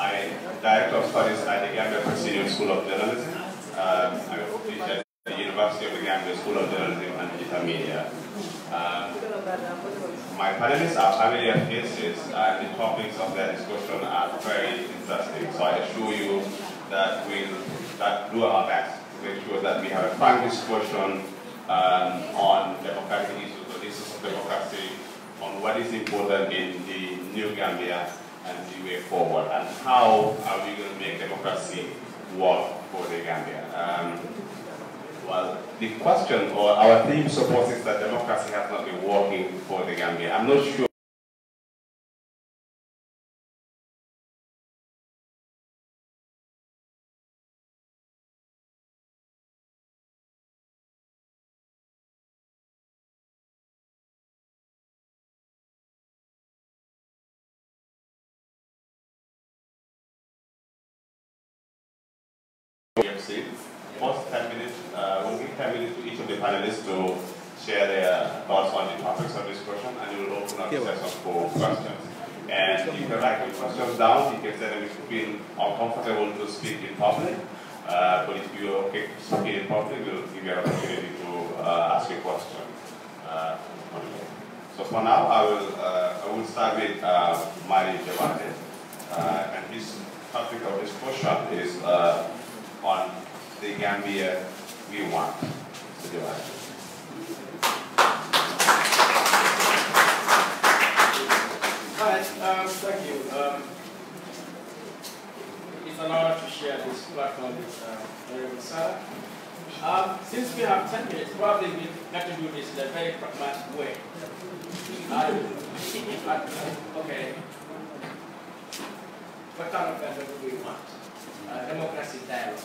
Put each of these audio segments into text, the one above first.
I am Director of Studies at the Gambia Presidium School of Journalism. I teach at the University of the Gambia School of Journalism and Digital Media. My panelists are familiar faces, and the topics of their discussion are very interesting. So I assure you that we'll do our best to make sure that we have a frank discussion on democratic issues, the issues of democracy, on what is important in the new Gambia and the way forward, and how are we going to make democracy work for the Gambia. Well, the question or our theme supposes that democracy has not been working for the Gambia. I'm not sure. First 10 minutes, we'll give 10 minutes to each of the panelists to share their thoughts on the topics of discussion, and we will open up the session for questions. And you can write your questions down. You can say that if you feel uncomfortable to speak in public, but if you're okay to speak in public, we'll give you an opportunity to ask a question. So for now, I will start with Madi Jobarteh, and his topic of discussion is on the Gambia we want. Hi, thank you. It's an honor to share this platform with Halifa Sallah. Since we have 10 minutes, probably we have to do this in a very pragmatic way. Okay. What kind of Gambia do we want? Democracy dialogue.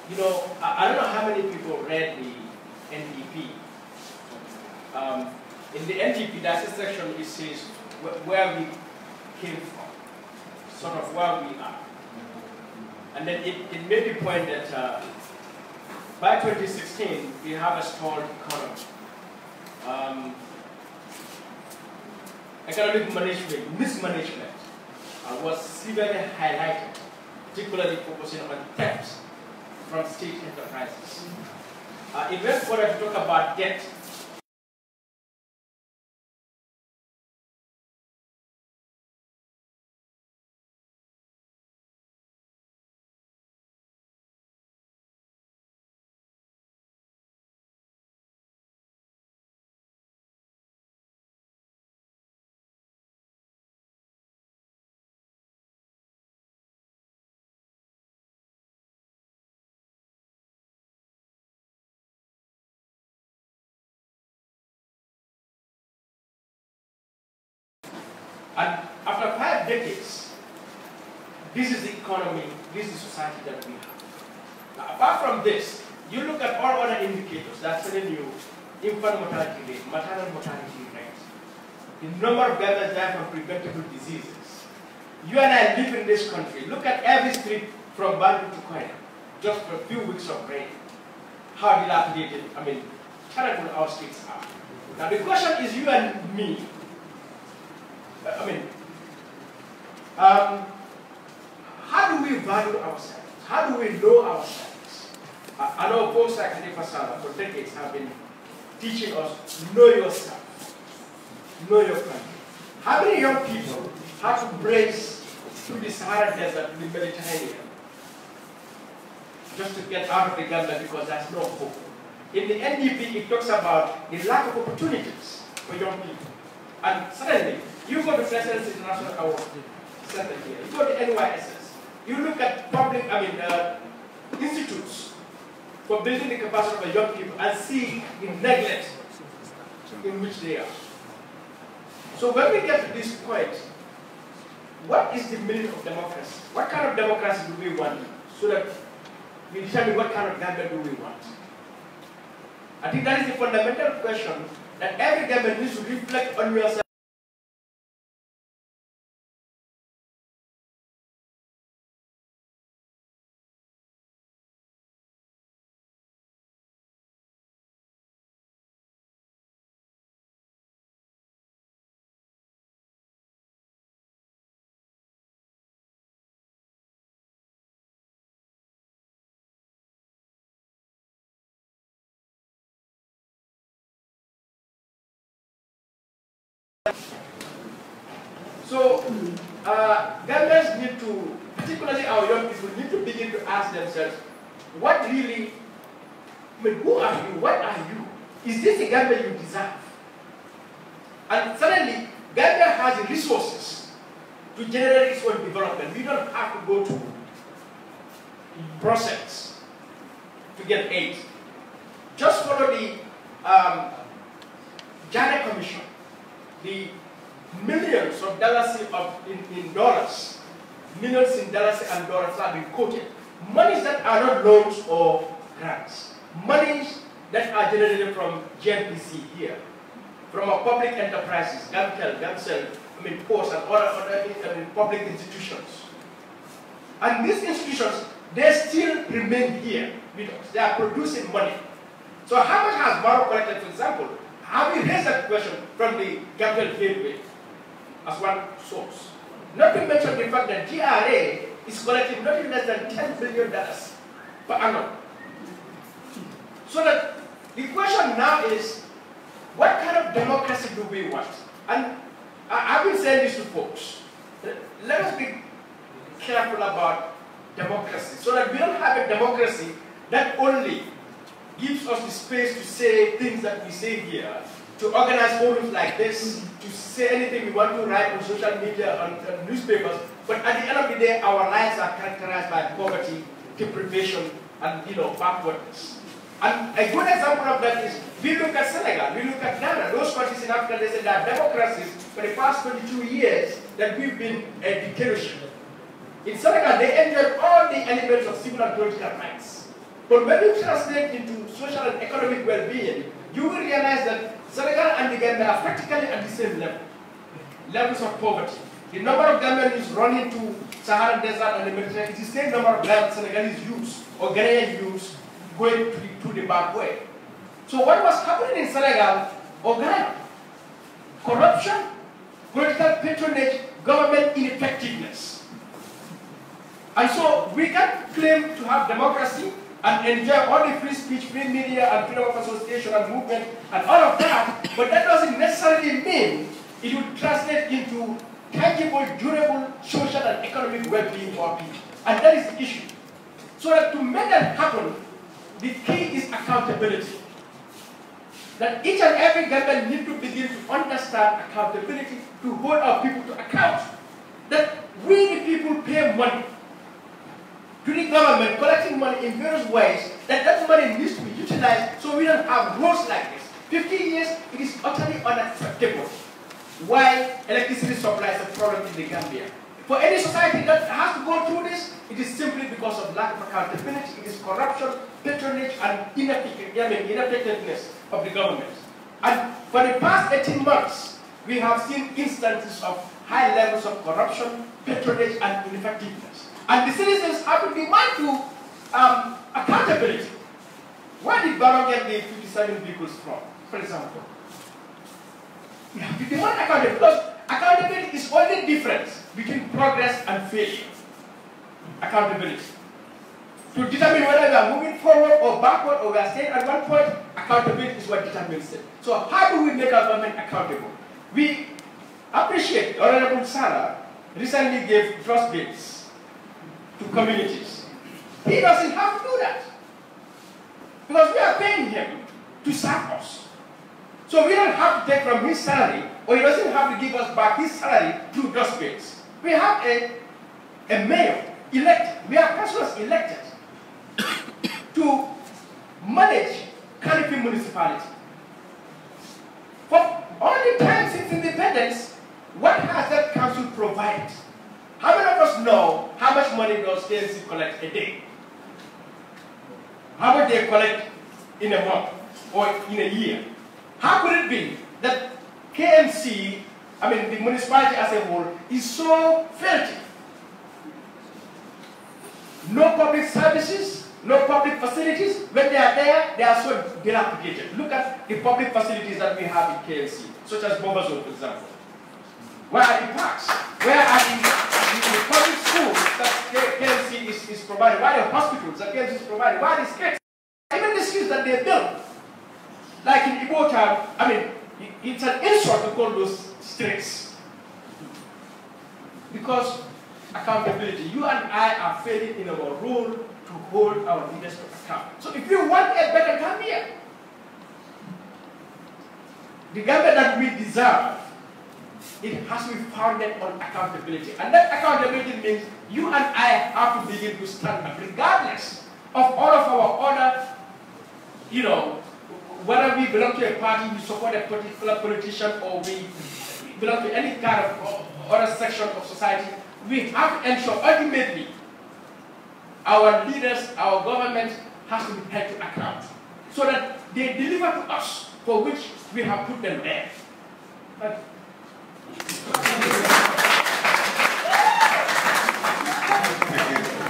You know, I don't know how many people read the NDP. In the NDP, there's a section that says where we came from, sort of where we are. And then it made the point that by 2016, we have a stalled economy. Economic management, mismanagement was severely highlighted, particularly focusing on theft from state enterprises. It went further to talk about debt. And after 5 decades, this is the economy, this is the society that we have. Now, apart from this, you look at all other indicators that's telling you infant mortality rate, maternal mortality rate, the number of Gambians die from preventable diseases. You and I live in this country. Look at every street from Bandu to Koina, just for a few weeks of rain. How dilapidated, terrible our streets are. Now the question is you and me, how do we value ourselves? How do we know ourselves? I know folks like Halifa Sallah for decades have been teaching us, know yourself, know your country. How many young people have to brace through the Sahara Desert to the Mediterranean just to get out of the Gambia because there's no hope? In the NDP, it talks about the lack of opportunities for young people. And suddenly, you go to President's International Award Center here, you go to NYSS, you look at public, institutes for building the capacity of young people and see the neglect in which they are. So when we get to this point, what is the meaning of democracy? What kind of democracy do we want? So that we determine what kind of Gambia do we want. I think that is the fundamental question that every Gambian needs to reflect on yourself. So, Gambians need to, particularly our young people, need to begin to ask themselves, what really, I mean, who are you? What are you? Is this the Gambia you deserve? And suddenly, Gambia has the resources to generate its own development. We don't have to go to Brussels to get aid. Just follow the GYIN Commission, the millions of dollars in dollars, millions in dollars and dollars have been quoted. Monies that are not loans or grants. Monies that are generated from GNPC here, from our public enterprises, Gamtel, Gamcel, Post and other public institutions. And these institutions, they still remain here with us. They are producing money. So how much has Barrow collected, for example? Have we raised that question from the Gamtel Gateway as one source? Not to mention the fact that GRA is collecting nothing less than $10 billion per annum. So that the question now is, what kind of democracy do we want? And I've been saying this to folks. Let us be careful about democracy, so that we don't have a democracy that only gives us the space to say things that we say here, to organize forums like this, to say anything we want to write on social media, on newspapers, but at the end of the day, our lives are characterized by poverty, deprivation, and backwardness. And a good example of that is, we look at Senegal, we look at Ghana, those countries in Africa, they say that democracies for the past 22 years that we've been a dictatorship. In Senegal, they enjoyed all the elements of civil and political rights. But when you translate into social and economic well-being, you will realize that Senegal and the Gambia are practically at the same level. Levels of poverty. The number of Gambians running to Saharan Desert and the Mediterranean is the same number of Senegalese youths or Ghanaian youths going to the bad way. So what was happening in Senegal or Ghana? Corruption, political patronage, government ineffectiveness. And so we can claim to have democracy and enjoy all the free speech, free media, and freedom of association and movement and all of that, but that doesn't necessarily mean it will translate into tangible, durable, social and economic well-being for our people. And that is the issue. So that to make that happen, the key is accountability. That each and every Gambian need to begin to understand accountability, to hold our people to account. That we the people pay money to the government, collecting money in various ways, that money needs to be utilized so we don't have roads like this. 50 years, it is utterly unacceptable. Why electricity supply is a problem in the Gambia. For any society that has to go through this, it is simply because of lack of accountability. It is corruption, patronage, and ineffectiveness of the government. And for the past 18 months, we have seen instances of high levels of corruption, patronage, and ineffectiveness. And the citizens have to demand to accountability. Where did Barrow get the 57 vehicles from, for example? We have to demand accountability, because accountability is only difference between progress and failure. Accountability. To determine whether we are moving forward or backward or we are staying at one point, accountability is what determines it. So how do we make our government accountable? We appreciate Honorable Sallah recently gave trust bids to communities. He doesn't have to do that, because we are paying him to serve us. So we don't have to take from his salary, or he doesn't have to give us back his salary through trust bids. We have a mayor elected, we have councillors elected to manage Halifa municipality. For all the time since independence, what has that council provided? How many of us know how much money does KMC collect a day? How much they collect in a month or in a year? How could it be that KMC, the municipality as a whole, is so filthy? No public services, no public facilities. When they are there, they are so dilapidated. Look at the public facilities that we have in KMC, such as Bobazo, for example. Where are the parks? Where are the public schools that KMC is providing? Where are the hospitals that KMC is providing? Where are the streets? Even the streets that they built. Like in Igbo town, it's an insult to call those strict. Because accountability, you and I are failing in our role to hold our leaders to account. So if you want a better Gambia, the Gambia that we deserve, it has to be founded on accountability. And that accountability means you and I have to begin to stand up, regardless of all of our other, you know, whether we belong to a party, we support a particular politician, or we belong to any kind of other section of society, we have to ensure ultimately our leaders, our government has to be held to account so that they deliver to us for which we have put them there. But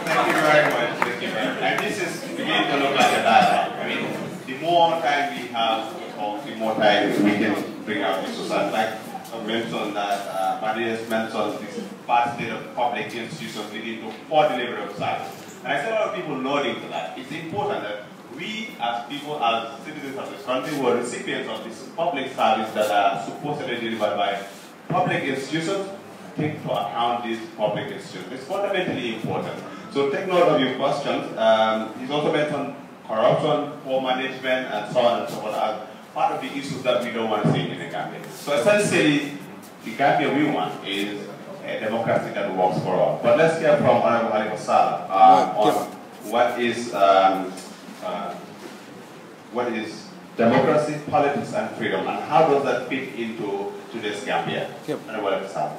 Thank you very much. Thank you very much. And this is beginning to look like a dialogue. I mean, the more time we have to talk, the more time we can bring out the society. Like I mentioned that Madi has mentioned this vast state of public institutions leading to poor delivery of service. And I see a lot of people nodding to that. It's important that we as people, as citizens of this country, who are recipients of this public service that are supposedly delivered by public institutions, take to account these public institutions. It's fundamentally important. So take note of your questions. He's also mentioned corruption, poor management, and so on and so forth as part of the issues that we don't want to see in the Gambia. So essentially, the Gambia we want is a democracy that works for all. But let's hear from Honorable Halifa Sallah on what is democracy, politics, and freedom, and how does that fit into today's Gambia? Honorable Halifa Sallah.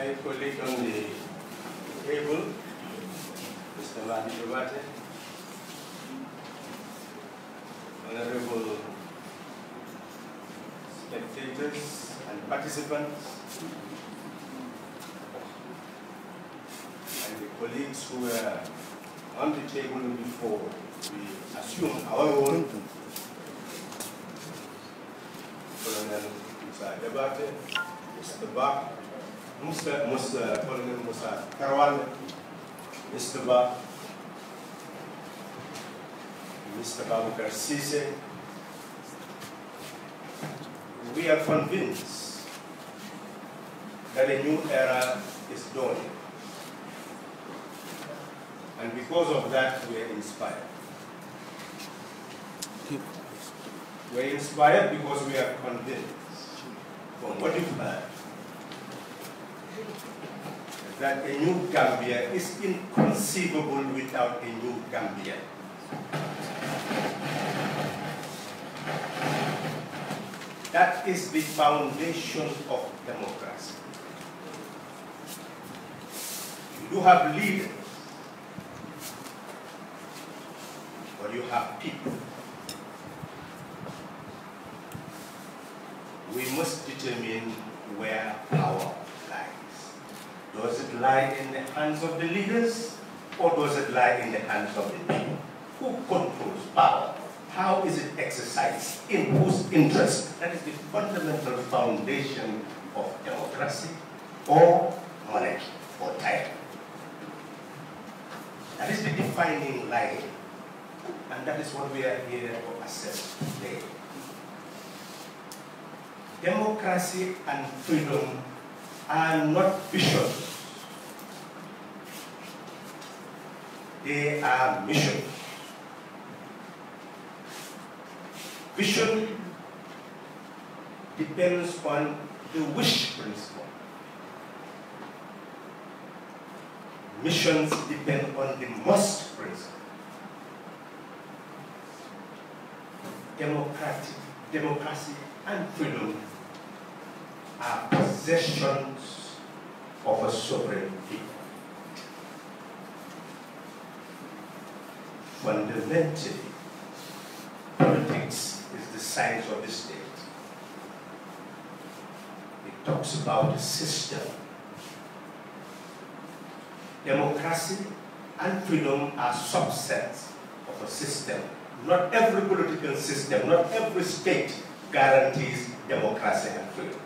My colleague on the table, Mr. Madi Jobarteh, honorable spectators and participants, and the colleagues who were on the table before we assume our own, Colonel Musa Jobarteh, Mr. Bach, Colonel Musa Karawal, Mr. Bach, Mr. Babukar Sise. We are convinced that a new era is dawning. And because of that, we are inspired. We are inspired because we are convinced from what you've heard that a new Gambia is inconceivable without a new Gambia. That is the foundation of democracy. You do have leaders, but you have people. We must determine where power lies. Does it lie in the hands of the leaders, or does it lie in the hands of the people? Who controls power? How is it exercised? In whose interest? That is the fundamental foundation of democracy or monarchy or title. That is the defining line, and that is what we are here to assess today. Democracy and freedom are not visions. They are missions. Vision depends on the wish principle. Missions depend on the must principle. Democracy and freedom are possessions of a sovereign people. Fundamentally, politics is the science of the state. It talks about a system. Democracy and freedom are subsets of a system Not every political system, not every state guarantees democracy and freedom.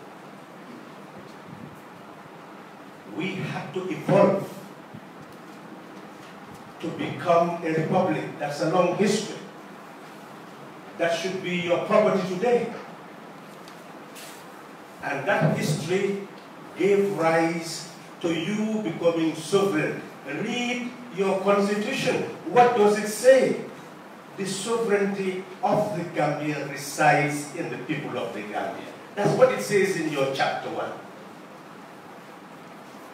We have to evolve to become a republic. That's a long history. That should be your property today. And that history gave rise to you becoming sovereign. Read your constitution. What does it say? The sovereignty of the Gambia resides in the people of the Gambia. That's what it says in your chapter 1.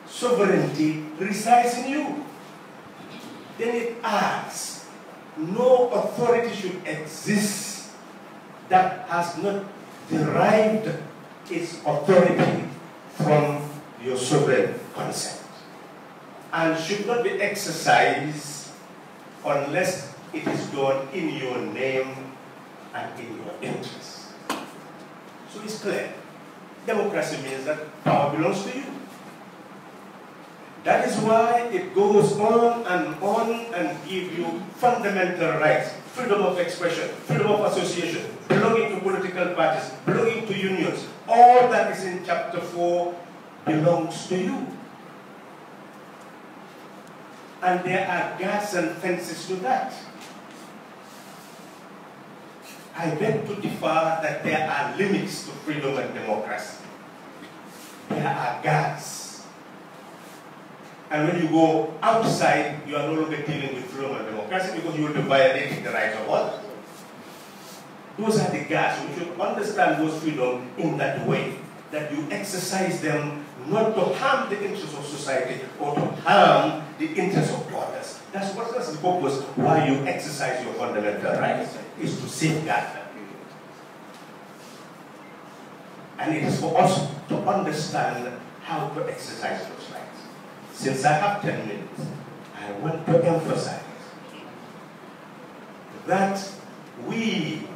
Sovereignty resides in you. Then it adds, no authority should exist that has not derived its authority from your sovereign consent, and should not be exercised unless it is done in your name and in your interest. So it's clear. Democracy means that power belongs to you. That is why it goes on and gives you fundamental rights, freedom of expression, freedom of association, belonging to political parties, belonging to unions. All that is in chapter 4 belongs to you. And there are guards and fences to that. I beg to differ that there are limits to freedom and democracy. There are guards. And when you go outside, you are no longer dealing with freedom and democracy because you will be violating the rights of others. Those are the guards. We should understand those freedoms in that way, that you exercise them not to harm the interests of society or to harm the interests of others. That's the purpose why you exercise your fundamental rights, is to safeguard them. And it is for us to understand how to exercise those rights. Since I have 10 minutes, I want to emphasize that we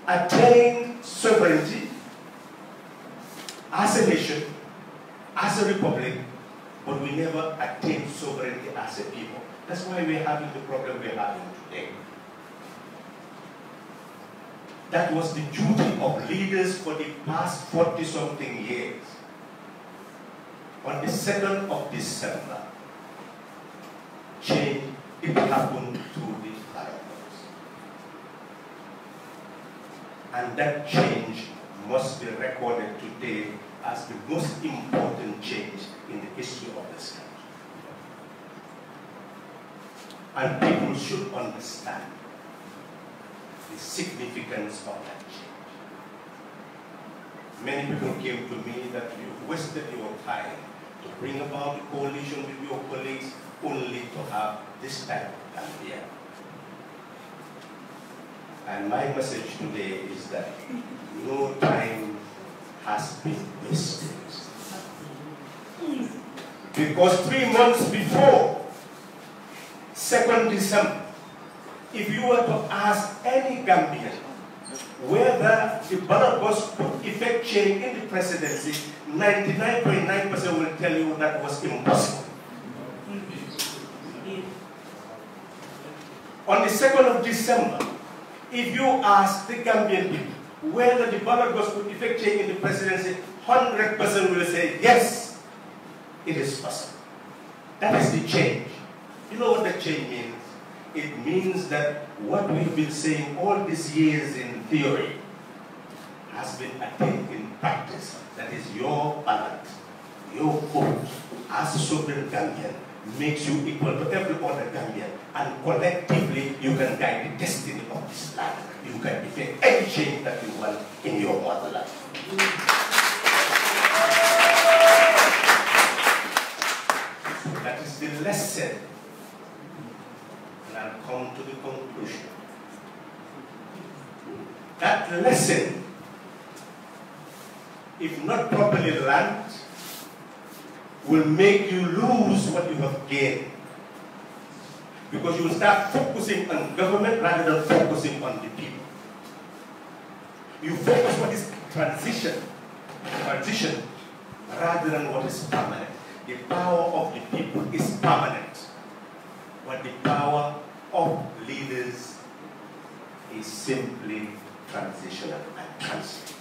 attained sovereignty as a nation, as a republic, but we never attained sovereignty as a people. That's why we're having the problem we're having today. That was the duty of leaders for the past 40-something years. On the 2nd of December, change, it happened through the paradox. And that change must be recorded today as the most important change in the history of this country. And people should understand the significance of that change. Many people came to me that you wasted your time to bring about the coalition with your colleagues only to have this type of Gambia. And my message today is that no time has been wasted. Because 3 months before 2nd December, if you were to ask any Gambian whether the ballot box could effect change in the presidency, 99.9% will tell you that was impossible. On the 2nd of December, if you ask the Gambian people whether the ballot box could effect change in the presidency, 100% will say yes, it is possible. That is the change. You know what the change means? It means that what we've been saying all these years in theory has been attained in practice. That is, your ballot, your vote as a sovereign Gambian makes you equal to every other Gambian, and collectively you can guide the destiny of this land. You can effect any change that you want in your motherland. So that is the lesson. And come to the conclusion. That lesson, if not properly learned, will make you lose what you have gained. Because you will start focusing on government rather than focusing on the people. You focus what is transition rather than what is permanent. The power of the people is permanent, but the power of leaders is simply transitional and transient.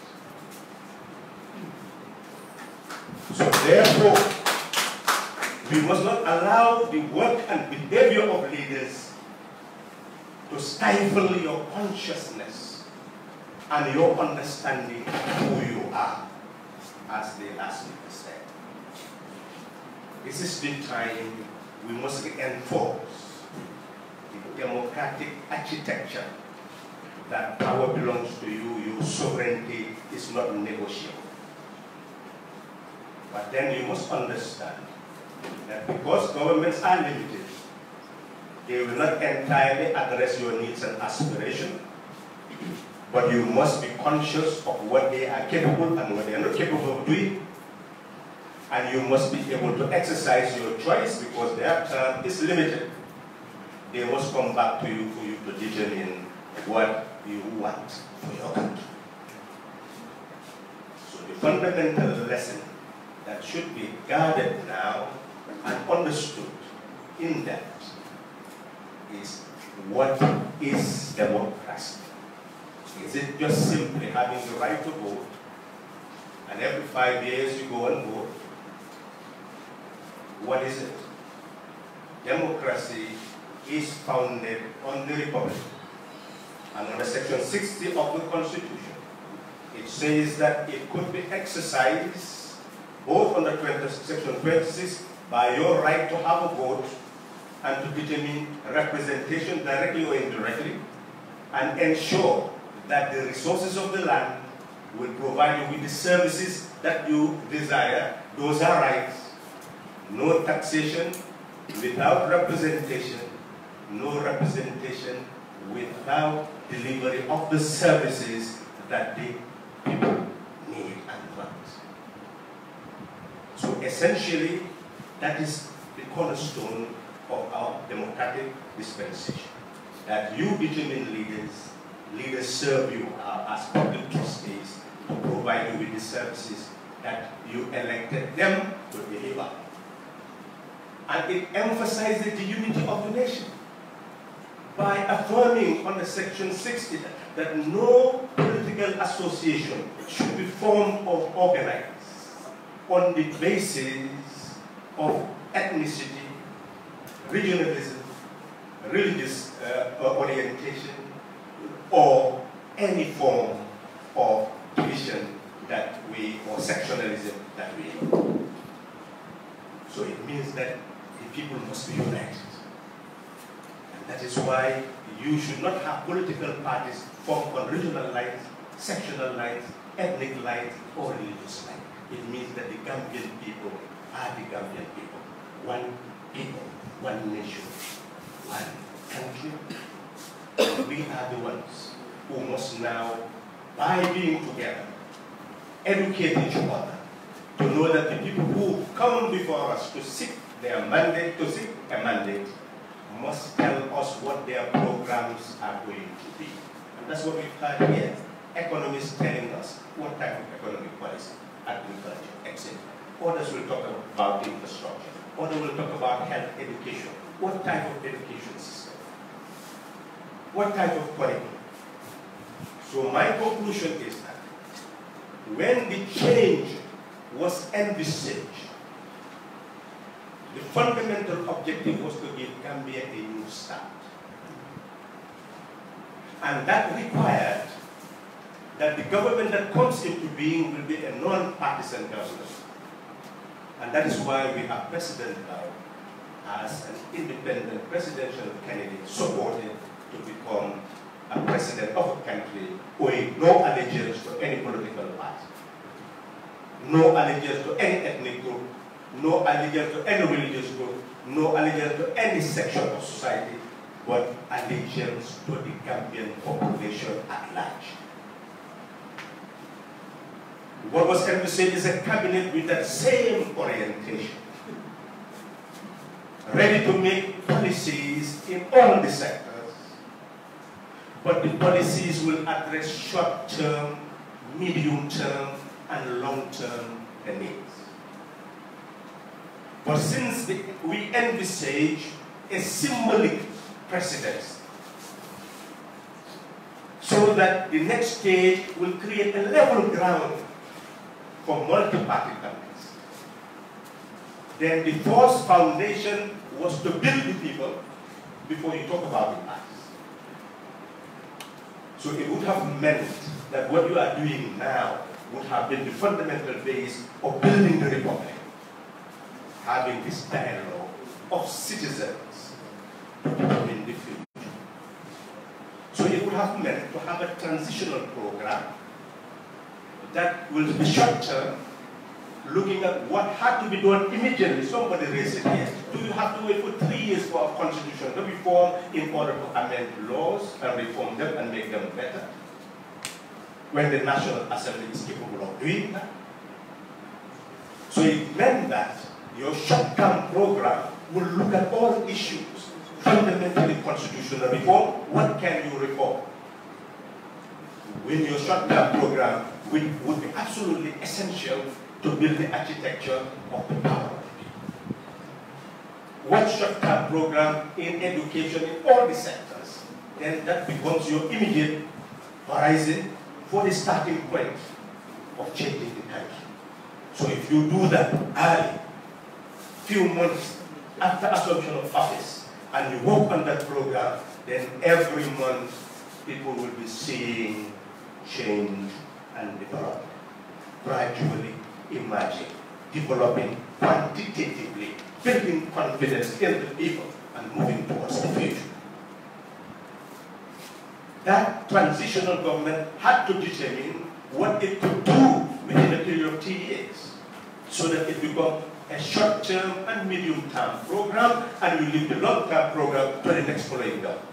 So therefore, we must not allow the work and behavior of leaders to stifle your consciousness and your understanding of who you are, as the last speaker said. This is the time we must reinforce the democratic architecture that power belongs to you, your sovereignty is not negotiable. But then you must understand that because governments are limited, they will not entirely address your needs and aspirations, but you must be conscious of what they are capable and what they are not capable of doing, and you must be able to exercise your choice because their term is limited. They must come back to you for you to determine what you want for your country. So the fundamental lesson that should be guarded now and understood in that is, what is democracy? Is it just simply having the right to vote, and every 5 years you go and vote? What is it? Democracy is founded on the Republic. And under Section 60 of the Constitution, it says that it could be exercised both under Section 26 by your right to have a vote and to determine representation directly or indirectly, and ensure that the resources of the land will provide you with the services that you desire. Those are rights. No taxation without representation, no representation without delivery of the services that the people need and want. So essentially, that is the cornerstone of our democratic dispensation. That you determine leaders, leaders serve you as public trustees to provide you with the services that you elected them to deliver. And it emphasizes the unity of the nation by affirming under Section 60 that no political association should be formed or organized on the basis of ethnicity, regionalism, religious orientation, or any form of division that or sectionalism that we have. So it means that the people must be united. And that is why you should not have political parties formed on regional lines, sectional lines, ethnic lines, or religious lines. It means that the Gambian people are the Gambian people. One people, one nation, one country. And we are the ones who must now, by being together, educate each other to know that the people who come before us to seek their mandate, to seek a mandate, must tell us what their programs are going to be. And that's what we've heard here. Economists telling us what type of economic policy, agriculture, etc. Others will talk about infrastructure. Others will talk about health, education. What type of education system? What type of curriculum? So my conclusion is that when the change was envisaged, the fundamental objective was to give Gambia a new start. And that required that the government that comes into being will be a non-partisan government. And that is why we have President now as an independent presidential candidate supported to become a president of a country owing no allegiance to any political party, no allegiance to any ethnic group, no allegiance to any religious group, no allegiance to any section of society, but allegiance to the Gambian population at large. What was envisaged is a cabinet with that same orientation, ready to make policies in all the sectors, but the policies will address short-term, medium-term, and long-term needs. But since we envisage a symbolic presidency, so that the next stage will create a level ground for multi-party countries. Then the first foundation was to build the people before you talk about the parties. So it would have meant that what you are doing now would have been the fundamental base of building the republic, having this dialogue of citizens to determine the future. So it would have meant to have a transitional program that will be short-term, looking at what had to be done immediately. Somebody raised it here. Do you have to wait for 3 years for a constitution to be formed in order to amend laws and reform them and make them better? When the National Assembly is capable of doing that. So it meant that your short-term program will look at all issues, fundamentally constitutional reform. What can you reform? When your short-term program would be absolutely essential to build the architecture of the power of the people. What short-term program in education in all the sectors, then that becomes your immediate horizon for the starting point of changing the country. So if you do that early, few months after assumption of office, and you work on that program, then every month people will be seeing change and development. Gradually emerging, developing quantitatively, building confidence in the people, and moving towards the future. That transitional government had to determine what it could do within a period of 2 years, so that it becomes a short-term and medium-term program, and you leave the long-term program to the next following government.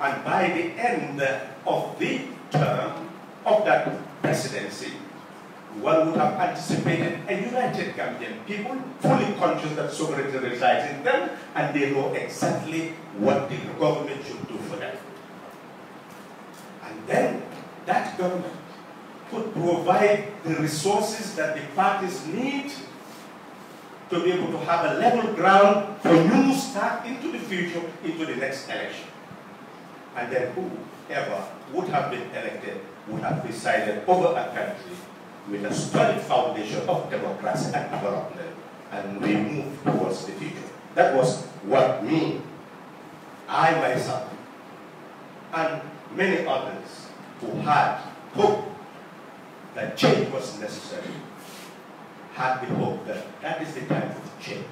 And by the end of the term of that presidency, one would have anticipated a united Gambian people, fully conscious that sovereignty resides in them, and they know exactly what the government should do for them. And then that government could provide the resources that the parties need to be able to have a level ground for new start into the future, into the next election. And then whoever would have been elected would have presided over a country with a solid foundation of democracy and development, and we move towards the future. That was what me, I myself, and many others who had hope that change was necessary, had the hope that that is the type of change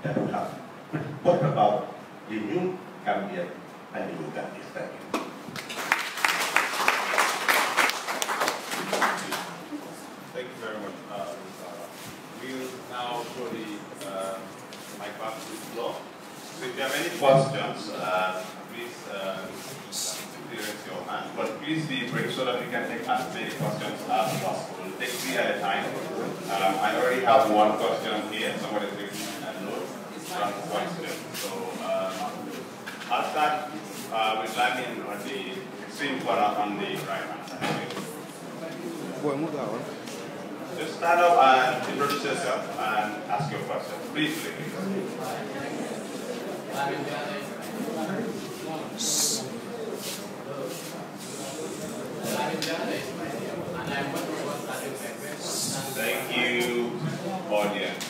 that would have brought about the new Gambia and the new Gambia. Thank you. Thank you very much. We'll now show the mic back to the floor. So if you have any questions, please raise your hand. But please be brief so that we can take as many questions as possible. Take 3 at a time. I already have one question here. Somebody takes a note. One question. So I'll start with Lamin on the extreme corner on the right hand side. Just stand up and introduce yourself and ask your question. Briefly. Thank you, audience.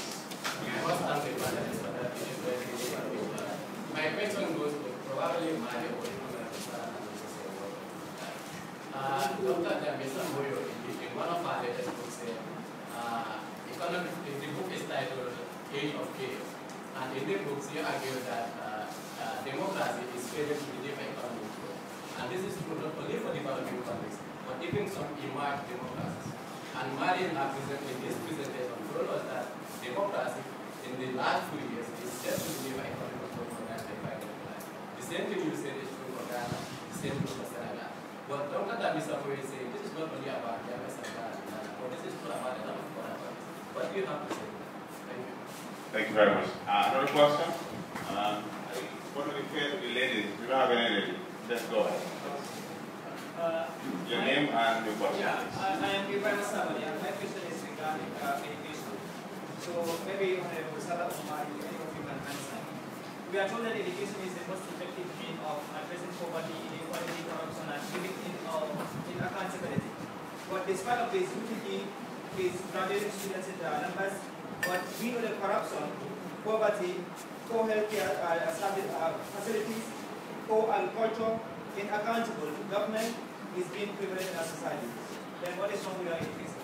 My question goes to probably Madi or Dr. Jamisa Moyo, in one of our latest books, the book is titled Age of Chaos. And in the books, you argue that democracy is failing to deliver economic growth. And this is true not only for developing countries, but even some emerging democracies. And Madi in this presentation told us that democracy in the last few years is just to deliver economic growth for that. The same thing you said is true for Ghana, the same thing for Senegal. But Dr. Jamisa Moyo is saying this is not only about Ghana, Senegal, and Ghana, but this is not about a lot of other countries. What do you have to say? Thank you. Thank you very much. Another question? What do we fair to the ladies? We don't have any ladies. Just go ahead. Your name and your question. Yeah, I am Halifa Sallah. My question is regarding education. So maybe Sallah and Madi, any of you can answer. we are told that education is the most effective means of addressing poverty, inequality, corruption, and giving in accountability. But despite of this, UPG is graduating students in the numbers, but we know that corruption, poverty, poor healthcare facilities, poor agriculture, inaccountable government is being prevalent in our society. Then what is wrong with our education?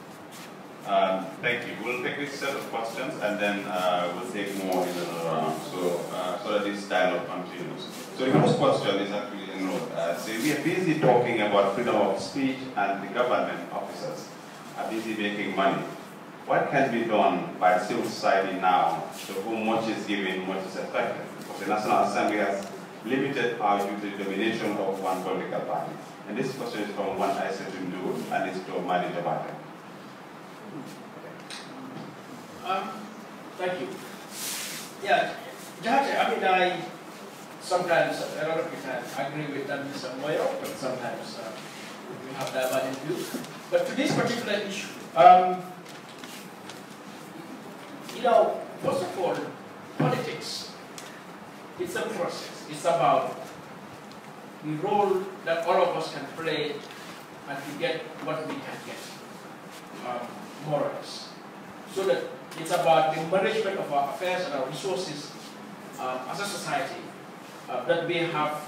Thank you. We'll take this set of questions and then we'll take more in another round so that this dialogue continues. So the first question is actually a note. So we are busy talking about freedom of speech and the government officers are busy making money. What can be done by civil society now to whom much is given, much is expected? Because the National Assembly has limited power due to the domination of one political party. And this question is from one Isaacson Dude and it's to Madi Jobarteh. Thank you. Yeah, Judge, I mean, I sometimes, a lot of the time, agree with Mr. Moyo, but sometimes we have divergent views. But to this particular issue, you know, first of all, politics, it's a process. It's about the role that all of us can play and to get what we can get, more or less. So that it's about the management of our affairs and our resources as a society, that we have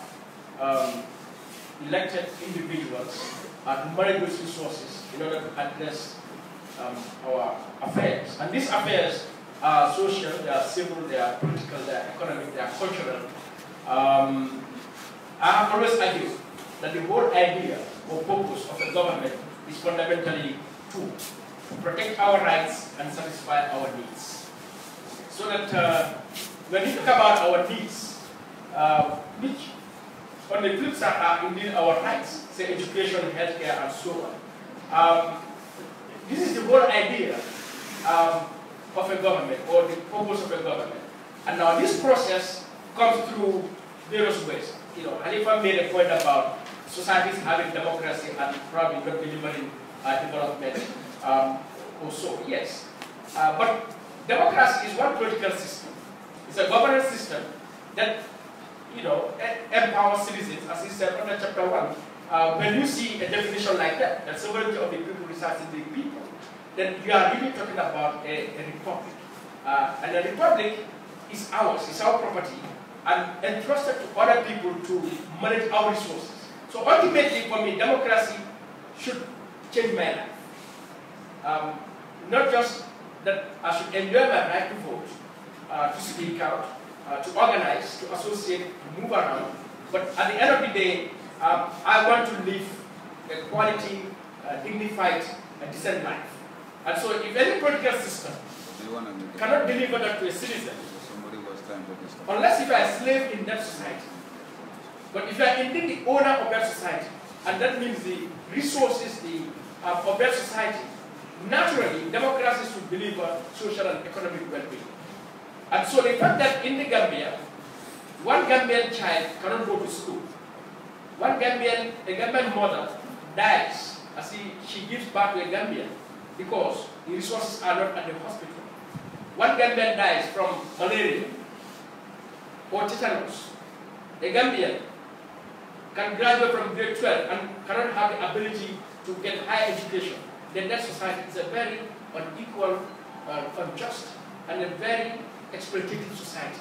elected individuals to manage those resources in order to address our affairs. And these affairs are social, they are civil, they are political, they are economic, they are cultural. I have always argued that the whole idea or purpose of the government is fundamentally two: to protect our rights and satisfy our needs. So that when we talk about our needs, which on the flip side are indeed our rights, say education, healthcare, and so on. This is the whole idea of a government, or the purpose of a government. And now this process comes through various ways. You know, Halifa made a point about societies having democracy and probably not delivering development. Also, yes. But democracy is one political system. It's a governance system that, you know, empowers citizens, as he said under chapter 1. When you see a definition like that, that sovereignty of the people resides in the people, then you are really talking about a republic. And a republic is ours, it's our property, and entrusted to other people to manage our resources. So ultimately, for me, democracy should change my life. Not just that I should enjoy my right to vote, to speak out, to organize, to associate, to move around, but at the end of the day, I want to live a quality, dignified, and decent life. And so if any political system cannot deliver that to a citizen, unless if you are a slave in that society, but if you are indeed the owner of that society, and that means the resources of that society, naturally, democracy should deliver social and economic well-being. And so the fact that in the Gambia, one Gambian child cannot go to school, a Gambian mother dies as she gives birth to a Gambian because the resources are not at the hospital. One Gambian dies from malaria or tetanus. A Gambian can graduate from grade 12 and cannot have the ability to get higher education. Then that society is a very unequal, unjust, and a very exploitative society.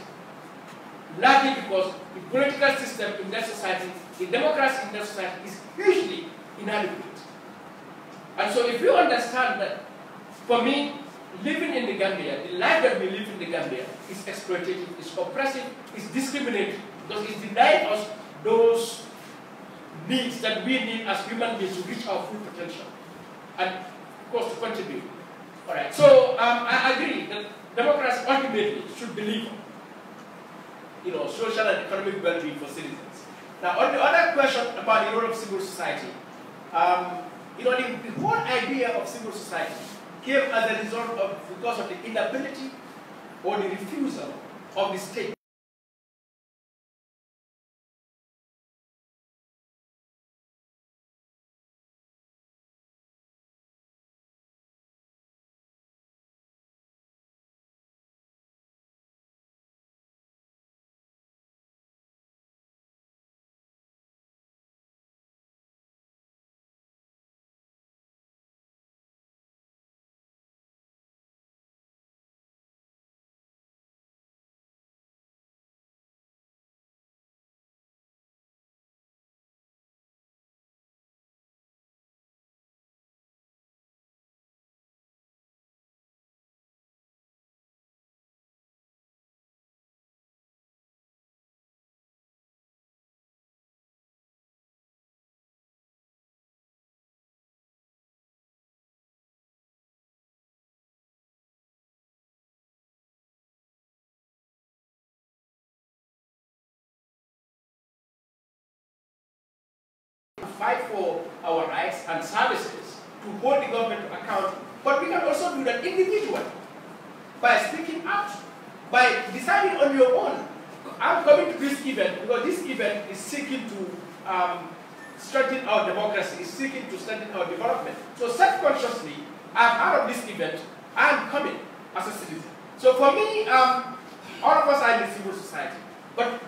Largely because the political system in that society, the democracy in that society is hugely inadequate. And so if you understand that, for me, living in the Gambia, the life that we live in the Gambia is exploitative, is oppressive, is discriminating, because it's denying us those needs that we need as human beings to reach our full potential, and of course to contribute. All right. So I agree that democracy ultimately should deliver, you know, social and economic well-being for citizens. Now, on the other question about the role of civil society, you know, the whole idea of civil society came as a result of, because of the inability or the refusal of the state fight for our rights and services, to hold the government to account, but we can also do that individually, by speaking out, by deciding on your own. I'm coming to this event because this event is seeking to strengthen our democracy, is seeking to strengthen our development. So self-consciously, I'm out of this event, I'm coming as a citizen. So for me, all of us are in civil society, but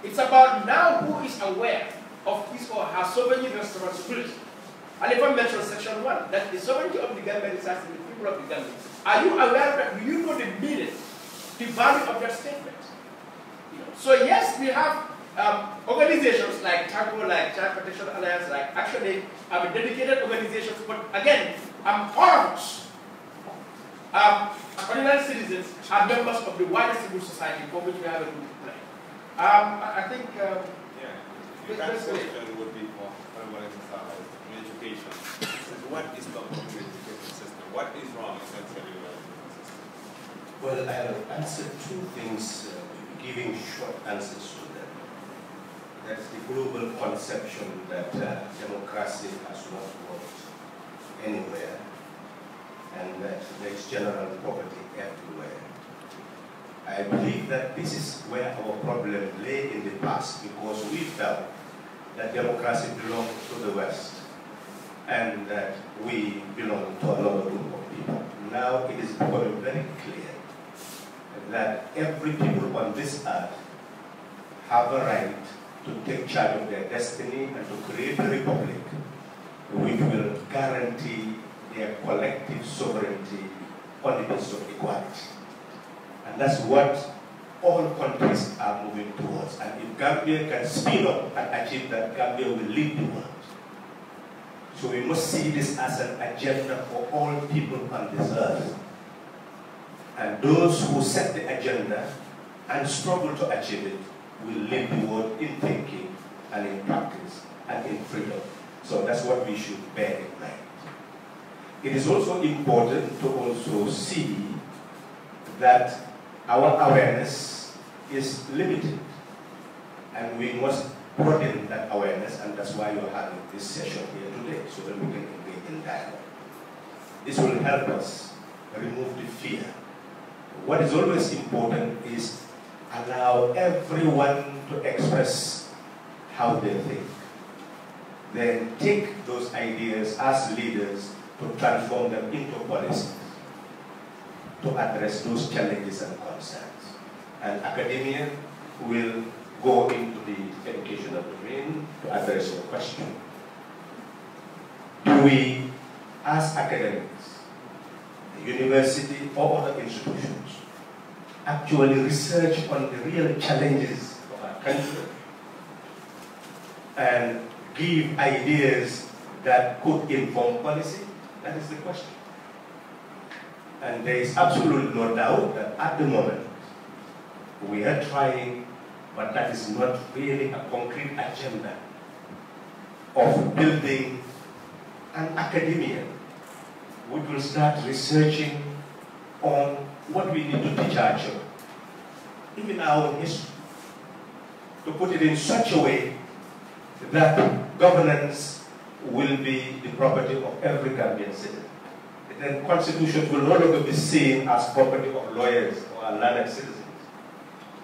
it's about now who is aware of his or her sovereignty responsibility. And if I mention section 1, that the sovereignty of the Gambia resides in the people of the Gambia. Are you aware of that? Do you know the meaning, the value of that statement? You know, so yes, we have organizations like TAGO, like Child Protection Alliance, like actually dedicated organizations, but again, all of us, ordinary citizens, are members of the wider civil society for which we have a role to play. I think the question would be for education. What is the education system? What is wrong essentially with the education system? Well, I'll answer two things, giving short answers to them. That's the global conception that democracy has not worked anywhere, and that there is general poverty everywhere. I believe that this is where our problem lay in the past, because we felt that democracy belonged to the West and that we belong to another group of people. Now it is becoming very clear that every people on this earth have a right to take charge of their destiny and to create a republic which will guarantee their collective sovereignty on the basis of equality. And that's what all countries are moving towards. And if Gambia can speed up and achieve that, Gambia will lead the world. So we must see this as an agenda for all people on this earth. And those who set the agenda and struggle to achieve it will lead the world in thinking and in practice and in freedom. So that's what we should bear in mind. It is also important to also see that our awareness is limited, and we must broaden that awareness, and that's why you're having this session here today, so that we can engage in dialogue. This will help us remove the fear. What is always important is allow everyone to express how they think. Then take those ideas as leaders to transform them into policies, to address those challenges and concerns. And academia will go into the educational domain to address your question. Do we, as academics, the university or other institutions, actually research on the real challenges of our country and give ideas that could inform policy? That is the question. And there is absolutely no doubt that at the moment, we are trying, but that is not really a concrete agenda of building an academia which will start researching on what we need to teach our children, even our own history, to put it in such a way that governance will be the property of every Gambian citizen. Then constitutions will no longer be seen as property of lawyers or learned citizens,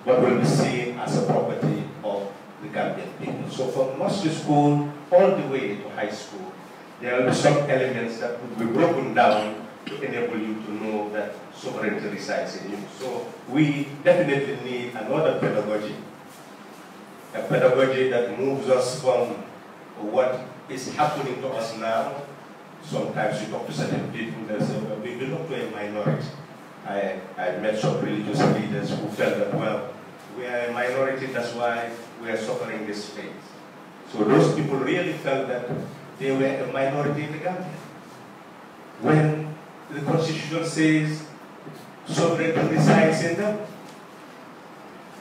but will be seen as a property of the Gambian people. So from nursery school all the way to high school, there will be some elements that will be broken down to enable you to know that sovereignty resides in you. So we definitely need another pedagogy, a pedagogy that moves us from what is happening to us now. Sometimes you talk to certain people, they say, well, we belong to a minority. I met some religious leaders who felt that, well, we are a minority, that's why we are suffering this fate. So those people really felt that they were a minority in the Gambia. When the Constitution says sovereignty resides in them,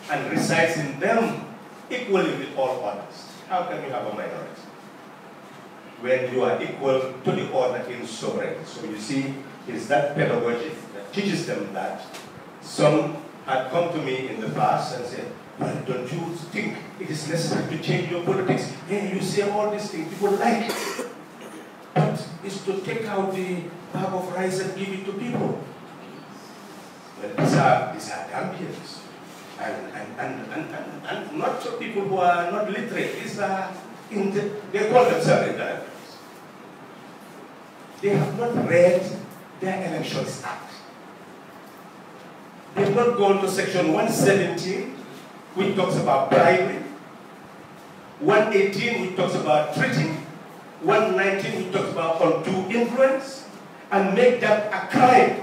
and resides in them equally with all others, how can you have a minority when you are equal to the other in sovereignty? So you see, it's that pedagogy that teaches them that. Some had come to me in the past and said, But don't you think it is necessary to change your politics? Hey, you say all these things, people like it. But it's to take out the bag of rice and give it to people. Well, these are Gambians. And not so people who are not literate. These are, they call themselves intellectuals. They have not read their Elections Act. They have not gone to section 117, which talks about bribery, 118, which talks about treating, 119, which talks about undue influence, and make that a crime.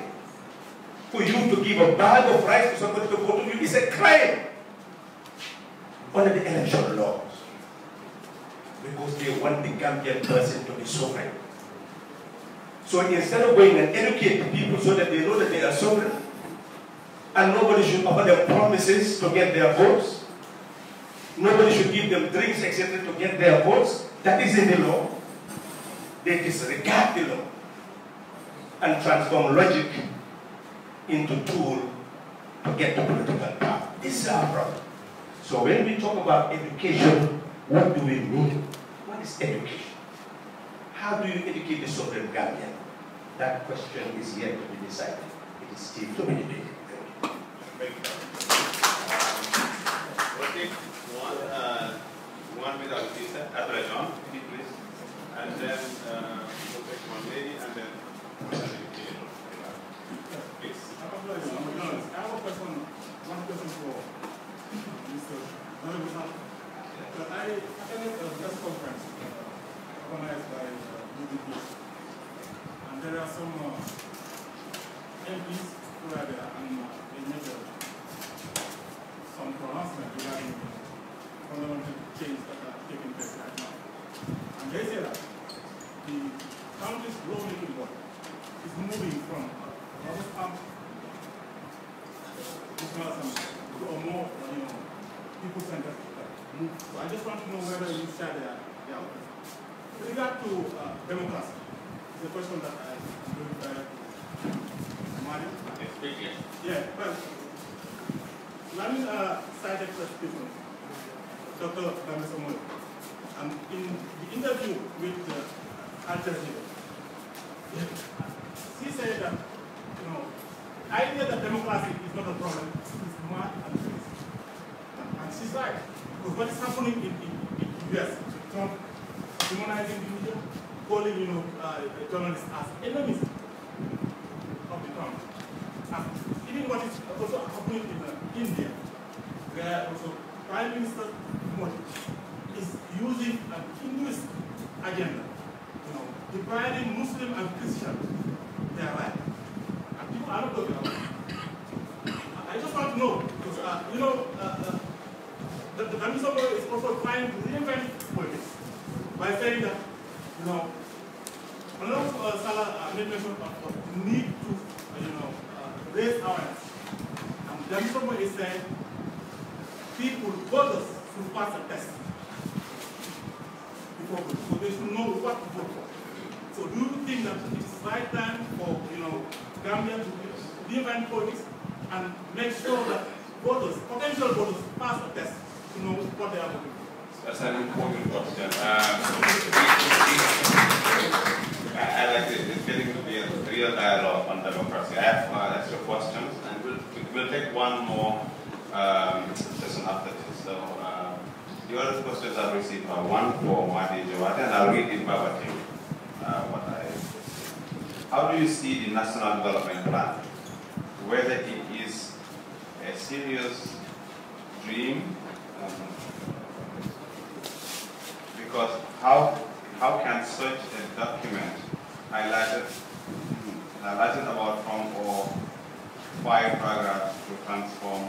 For you to give a bag of rice to somebody to vote for you is a crime under the election laws. Because they want the Gambian person to be sovereign. So instead of going and educate the people so that they know that they are sovereign, and nobody should offer them promises to get their votes, nobody should give them drinks, etc. to get their votes, that is in the law. They disregard the law and transform logic into tool to get to political power. This is our problem. So when we talk about education, what do we mean? What is education? How do you educate the sovereign Gambian? That question is yet to be decided. It is still to be debated. Thank you. We'll take one without visa. Adra John, please. And then we'll take one lady and then please. I have a question, one question for Mr. I attended a press conference organized by UDP, and there are some MPs who are there, and they made some pronouncement regarding fundamental change that are taking place right now. And they say that the country's lawmaking body is moving from Robert Pump to a more, people-centered move. So I just want to know whether you share their outlook. With regard to democracy, it's a question that I'm going to direct to Madi. Yeah, well, Lamin cited presentation Dr. Damisomoy, and in the interview with Al Jazeera, she said that, the idea that democracy is not a problem is mad and crazy. And she's right. Because what is happening in the US, Trump demonizing the media, calling journalists as enemies of the country. And even what is also happening in India, where also Prime Minister Modi is using an Hinduist agenda, depriving Muslim and Christian their right. And people are not talking about it. I just want to know, because the Damisomoy is also trying to reinvent politics by saying that, Halifa Sallah made mention of the need to, raise awareness. And Damisomoy is saying people, voters, should pass a test before voting, so they should know what to vote for. So do you think that it's right time for, Gambia to reinvent politics and make sure that voters, potential voters, pass a test to know what they are voting for? That's an important question. I like it. It's getting to be a real dialogue on democracy. I have extra questions, and we'll take one more session after this. So the other questions I've received are one for Madi Jobarteh, and I'll read it verbatim. How do you see the National Development Plan? Whether it is a serious dream, because how can such a document highlighted about from or 5 paragraphs to transform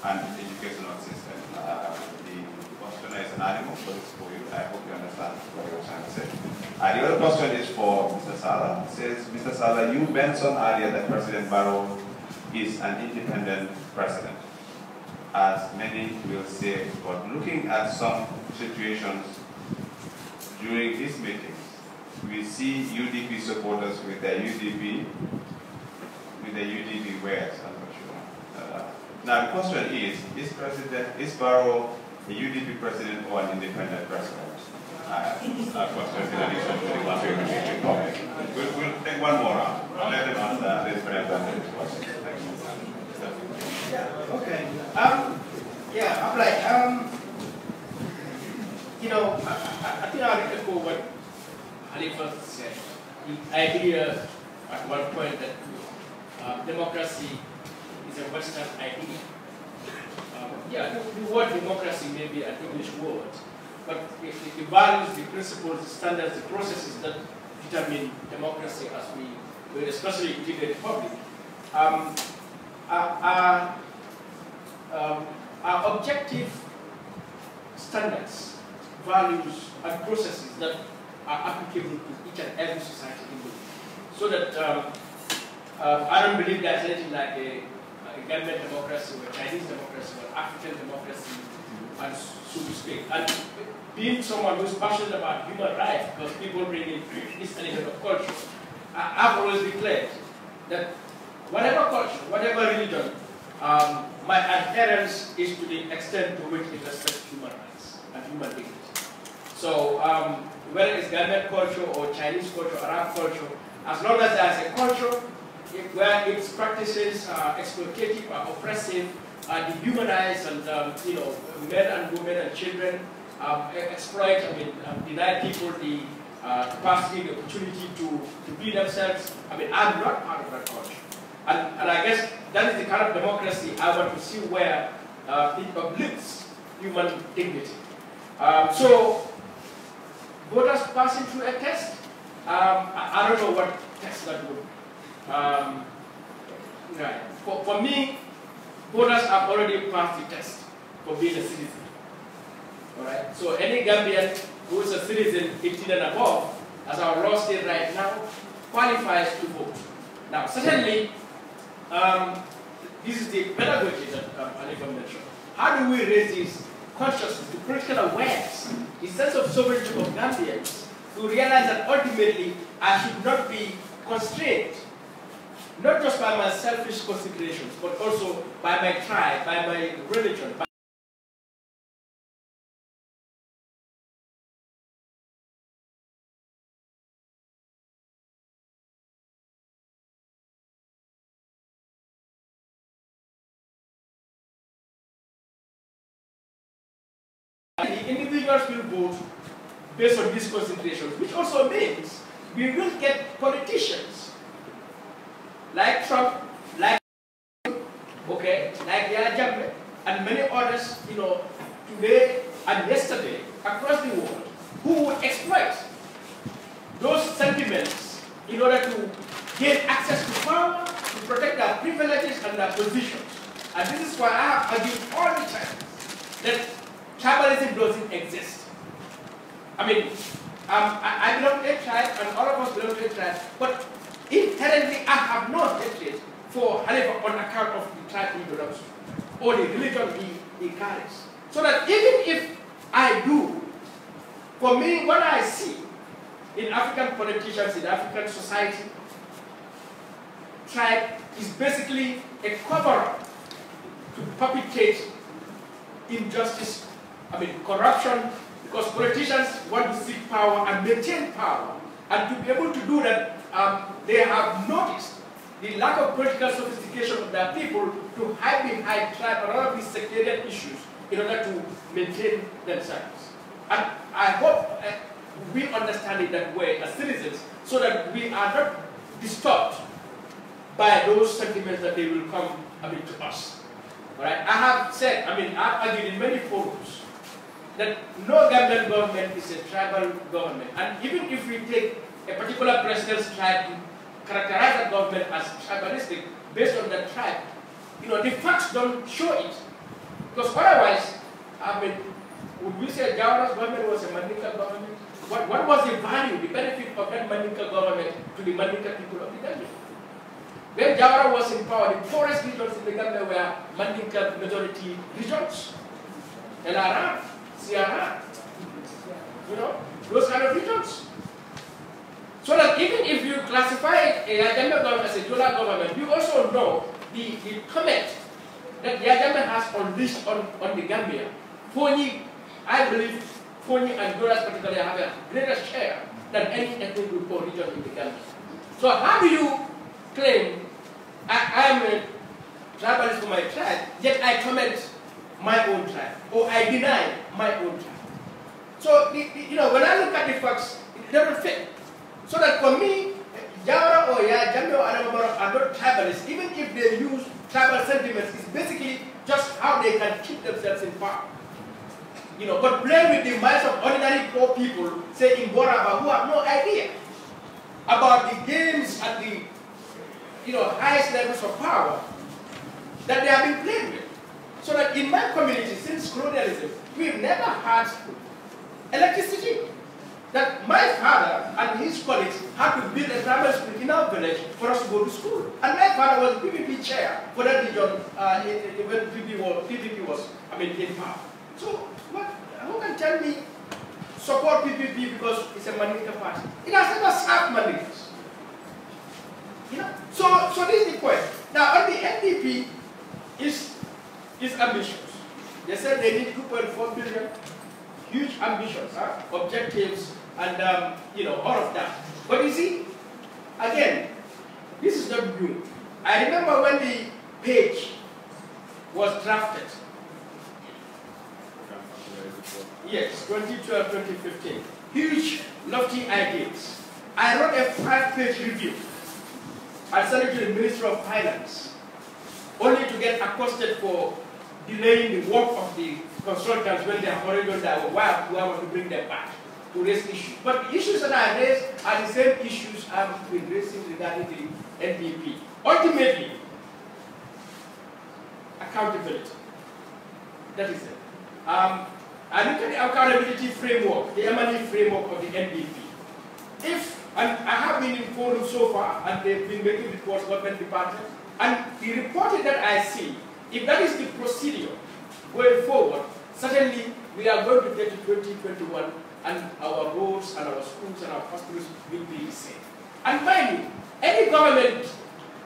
an educational system? The questioner is an animal, but it's for you. I hope you understand what you're trying to say. The other question is for Mr. Sallah. It says, Mr. Sallah, you mentioned earlier that President Barrow is an independent president, as many will say, but looking at some situations during these meetings, we see UDP supporters with their UDP wares, I'm not sure. Now the question is Barrow a UDP president or an independent president? A question in addition to the one we're going to We'll take one more round. I'll let them answer this president's question. Thank you. Yeah, okay. Yeah, I'm like, you know, I think I'll echo what Halifa said. The idea at one point that democracy is a Western idea. Yeah, the word democracy may be an English word, but the values, the principles, the standards, the processes that determine democracy as we especially in the Republic, are objective standards, values, and processes that are applicable to each and every society in the world. So that I don't believe there's anything like a Gambian democracy or Chinese democracy or African democracy, and so to speak. And being someone who's passionate about human rights, because people bring in this element of culture, I've always declared that whatever culture, whatever religion, my adherence is to the extent to which it respects human rights and human dignity. So whether it's Gambian culture or Chinese culture, Arab culture, as long as there's a culture where its practices are exploitative, are oppressive, dehumanize, and you know, men and women and children exploit, deny people the capacity, the opportunity to be themselves. I'm not part of that culture. And I guess that is the kind of democracy I want to see where it uplifts human dignity. So, voters passing through a test, I don't know what test that would. Right. For me, voters have already passed the test for being a citizen. All right. So any Gambian who is a citizen 18 and above, as our law states right now, qualifies to vote. Now, certainly, this is the pedagogy that Halifa mentioned. How do we raise this consciousness, the political awareness, the sense of sovereignty of Gambians to realize that ultimately I should not be constrained, not just by my selfish considerations, but also by my tribe, by my religion. Individuals will vote based on these considerations, which also means we will get politicians like Trump, like Yaya Jammeh, and many others, you know, today and yesterday across the world, who would exploit those sentiments in order to gain access to power, to protect their privileges and their positions. And this is why I have argued all the time that tribalism doesn't exist. I belong to a tribe, and all of us belong to a tribe, but inherently I have no hatred for Halifa on account of the tribe he belongs to, or the religion he carries. So that even if I do, for me, what I see in African politicians, in African society, tribe is basically a cover-up to perpetrate injustice, corruption, because politicians want to seek power and maintain power. And to be able to do that, they have noticed the lack of political sophistication of their people to hide behind tribe and all of these sectarian issues in order to maintain themselves. And I hope we understand it that way as citizens, so that we are not disturbed by those sentiments that they will come to us. All right? I have said, I've argued in many forums that no Gambian government is a tribal government. And even if we take a particular president's tribe to characterize that government as tribalistic based on that tribe, the facts don't show it. Because otherwise, would we say Jawara's government was a Mandinka government? What was the value, the benefit of that Mandinka government to the Mandinka people of the Gambia? When Jawara was in power, the poorest regions in the Gambia were Mandinka majority regions. El Arab, Sierra, those kind of regions. So that even if you classify a Gambia government as a dual government, you also know the comment that Yajame has unleashed on the Gambia, Fonyi, I believe Fonyi and Doras particularly have a greater share than any ethnic group or region in the Gambia. So how do you claim I am a tribalist for my tribe, yet I comment my own tribe, or I deny my own tribe? So, when I look at the facts, it doesn't fit. So that for me, Jawara or Jamio or Adamabara are not tribalists, even if they use tribal sentiments, it's basically just how they can keep themselves in power. But play with the minds of ordinary poor people, say in Boraba, who have no idea about the games at the highest levels of power that they have been playing with. So that in my community, since colonialism, we've never had electricity. That my father and his colleagues had to build a primary school in our village for us to go to school. And my father was PPP chair for that region when PPP was, in power. So, who can tell me support PPP because it's a Mandinka party? It has never served Mandinkas. So this is the point. Now, on the NDP is ambitious. They said they need 2.4 billion, huge ambitions, objectives, and all of that. But you see, again, this is not new. I remember when the page was drafted. Yes, 2012, 2015. Huge, lofty ideas. I wrote a 5-page review. I sent it to the Minister of Finance, only to get accosted for delaying the work of the consultants when they have already done that. Why do I want to bring them back to raise issues? But the issues that I raised are the same issues I've been raising regarding the NDP. Ultimately, accountability. That is it. I look at the accountability framework, the M&E framework of the NDP. And I have been in forums so far, and they've been making reports, government departments, and the reporting that I see, if that is the procedure going forward, certainly we are going to get to 2021, and our roads and our schools and our hospitals will be the same. And mind you, any government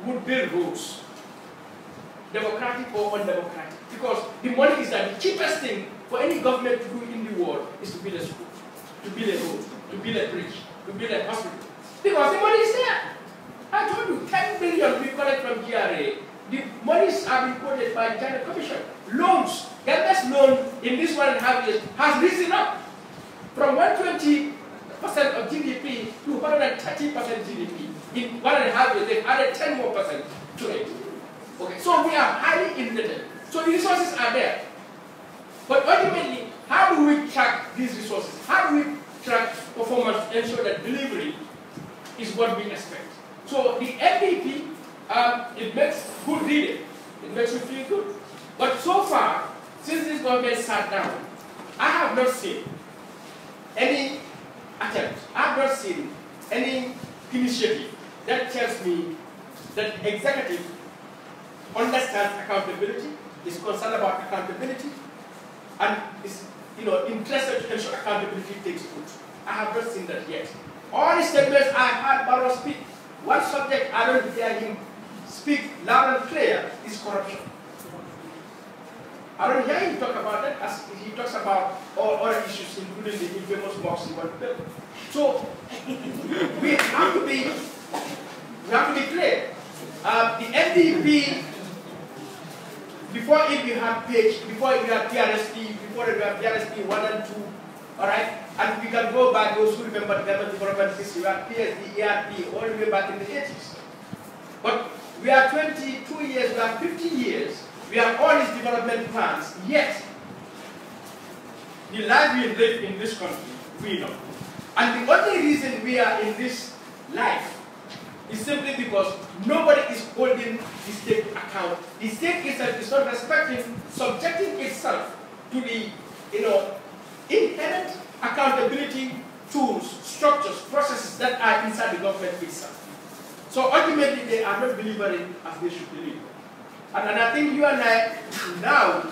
would build roads, democratic or undemocratic, because the money is that the cheapest thing for any government to do in the world is to build a school, to build a road, to build a bridge, to build a hospital. Because the money is there. I told you, 10 billion we collect from GRA. The monies are being quoted by the China Commission. Loans, Gambia's loan in this 1.5 years has risen up from 120% of GDP to 130% GDP. In 1.5 years, they've added 10 more percent to it. Okay, so we are highly indebted. So the resources are there. But ultimately, how do we track these resources? How do we track performance to ensure that delivery is what we expect? So the NDP, it makes good reading. It makes you feel good. But so far, since this government sat down, I have not seen any attempt. I have not seen any initiative that tells me that executive understands accountability, is concerned about accountability, and is interested to ensure accountability takes root. I have not seen that yet. All the statements I heard Barrow speak, one subject I don't hear him speak loud and clear is corruption. I don't hear him talk about that as he talks about all other issues, including the infamous box he wants to build. So we have to be clear. The NDP, before it we had page, before it we had PRSP, before it we had PRSP 1 and 2, all right? And we can go back, those who remember the government development system, we had PSD, ERP, all the way back in the 80s. But we are 22 years, we are 50 years, we have all these development plans, yet the life we live in this country, we know. And the only reason we are in this life is simply because nobody is holding the state account. The state itself is not respecting, subjecting itself to the inherent accountability tools, structures, processes that are inside the government itself. So ultimately they are not delivering as they should deliver. And I think you and I now,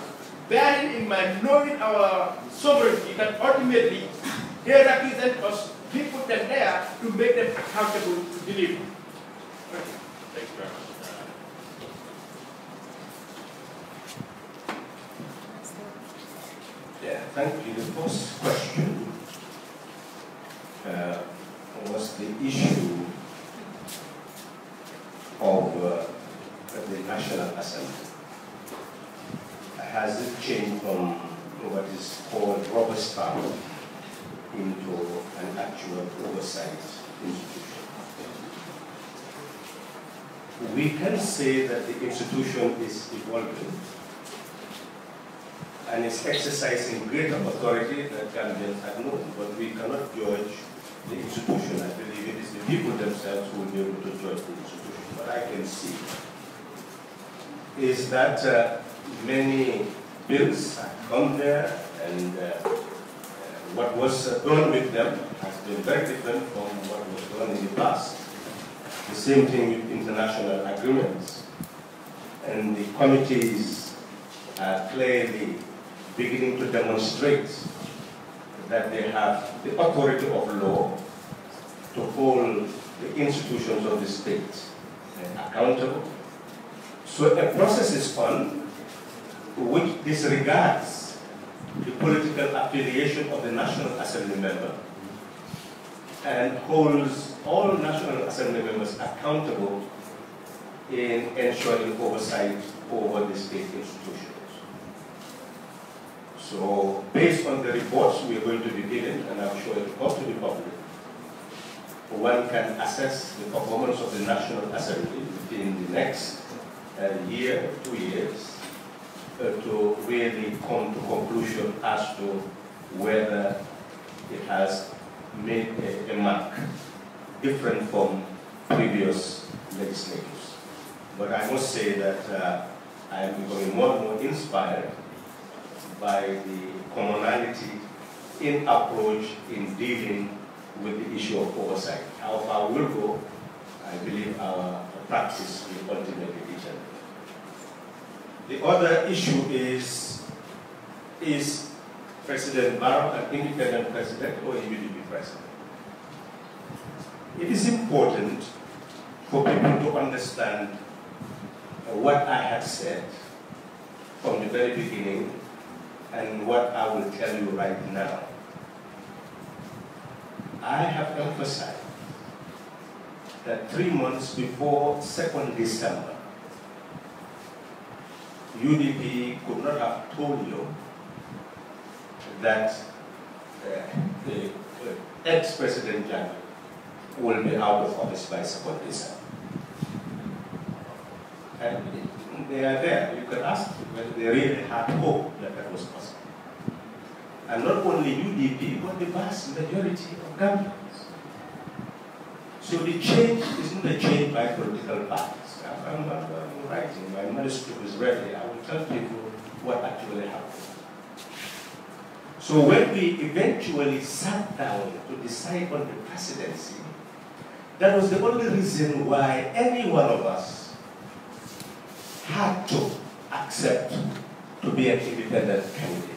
bearing in mind, knowing our sovereignty, that ultimately they represent us, we put them there to make them accountable to deliver. Thank you very much. Thank you. The first question was the issue of the National Assembly. Has it changed from what is called rubber stamp into an actual oversight institution? We can say that the institution is evolving and is exercising greater authority that Gambians have known, but we cannot judge the institution. I believe it is the people themselves who will be able to judge the institution. What I can see is that many bills have come there, and what was done with them has been very different from what was done in the past. The same thing with international agreements. And the committees are clearly beginning to demonstrate that they have the authority of law to hold the institutions of the state accountable. So a process is on which disregards the political affiliation of the National Assembly member and holds all National Assembly members accountable in ensuring oversight over the state institutions. So based on the reports we are going to be given, and I'm sure it will come to the public, one can assess the performance of the National Assembly within the next year, 2 years, to really come to conclusion as to whether it has made a mark different from previous legislators. But I must say that I am becoming more and more inspired by the commonality in approach in dealing with the issue of oversight. How far we'll go, I believe our practice will ultimately determine. The other issue is President Barrow an independent president or a UDP president? It is important for people to understand what I had said from the very beginning and what I will tell you right now. I have emphasized that 3 months before 2nd December, UDP could not have told you that the ex-President Jammeh will be out of office by 2nd December. And they are there. You can ask whether they really had hope that that was possible. And not only UDP, but the vast majority of Gambians. So the change isn't a change by political parties. I'm writing, my manuscript is ready. I will tell people what actually happened. So when we eventually sat down to decide on the presidency, that was the only reason why any one of us had to accept to be an independent candidate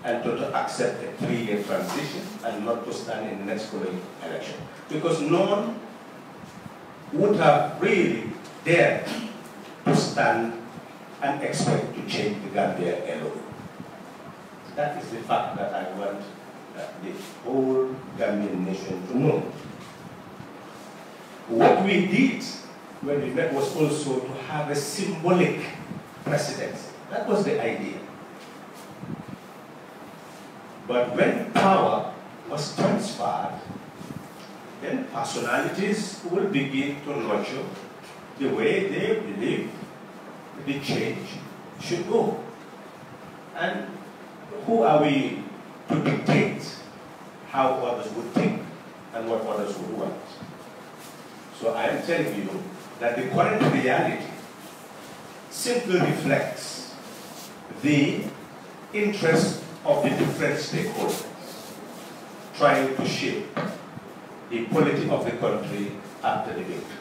and to accept a 3-year transition and not to stand in the next following election. Because no one would have really dared to stand and expect to change the Gambia alone. That is the fact that I want the whole Gambian nation to know. What we did when we met was also to have a symbolic presidency. That was the idea. But when power was transferred, then personalities will begin to nurture the way they believe the change should go. And who are we to dictate how others would think and what others would want? So I am telling you that the current reality simply reflects the interest of the different stakeholders trying to shape the polity of the country after the victory.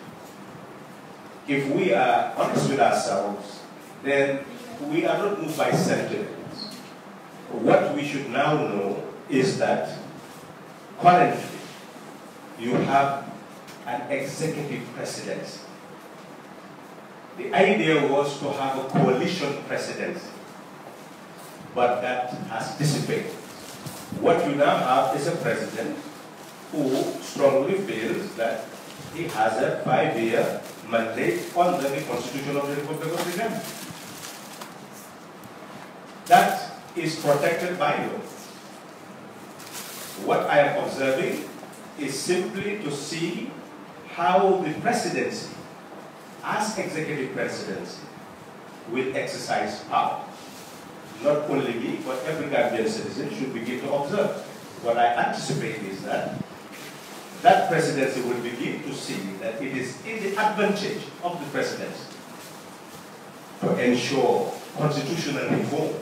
If we are honest with ourselves, then we are not moved by sentiments. What we should now know is that currently you have an executive presidency. The idea was to have a coalition presidency. but that has dissipated. What you now have is a president who strongly feels that he has a 5-year mandate under the Constitution of the Republic of the Gambia. That is protected by law. What I am observing is simply to see how the presidency, as executive presidency, will exercise power. Not only me, but every Gambian citizen should begin to observe. What I anticipate is that that presidency will begin to see that it is in the advantage of the presidency to ensure constitutional reform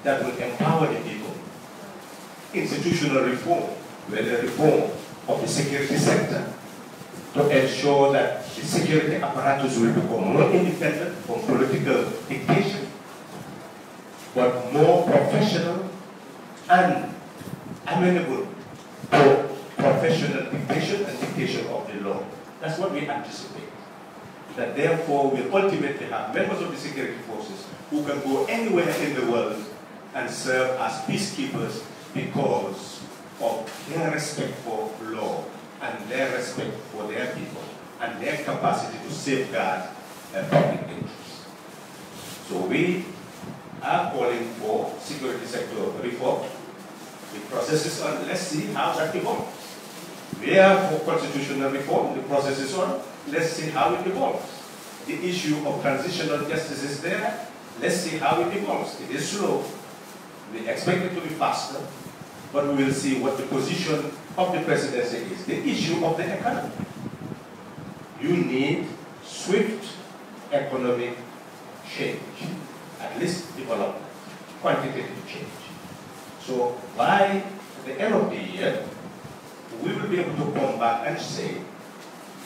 that will empower the people, institutional reform, whether reform of the security sector, to ensure that the security apparatus will become more independent from political dictation, but more professional and amenable to professional dictation and dictation of the law. That's what we anticipate. That therefore we'll ultimately have members of the security forces who can go anywhere in the world and serve as peacekeepers because of their respect for law and their respect for their people and their capacity to safeguard public interests. So we are calling for security sector reform. The process is on. Let's see how that evolves. We are for constitutional reform. The process is on. Let's see how it evolves. The issue of transitional justice is there. Let's see how it evolves. It is slow. We expect it to be faster, but we will see what the position of the presidency is. The issue of the economy. You need swift economic change, at least development, quantitative change. So by the end of the year, we will be able to come back and say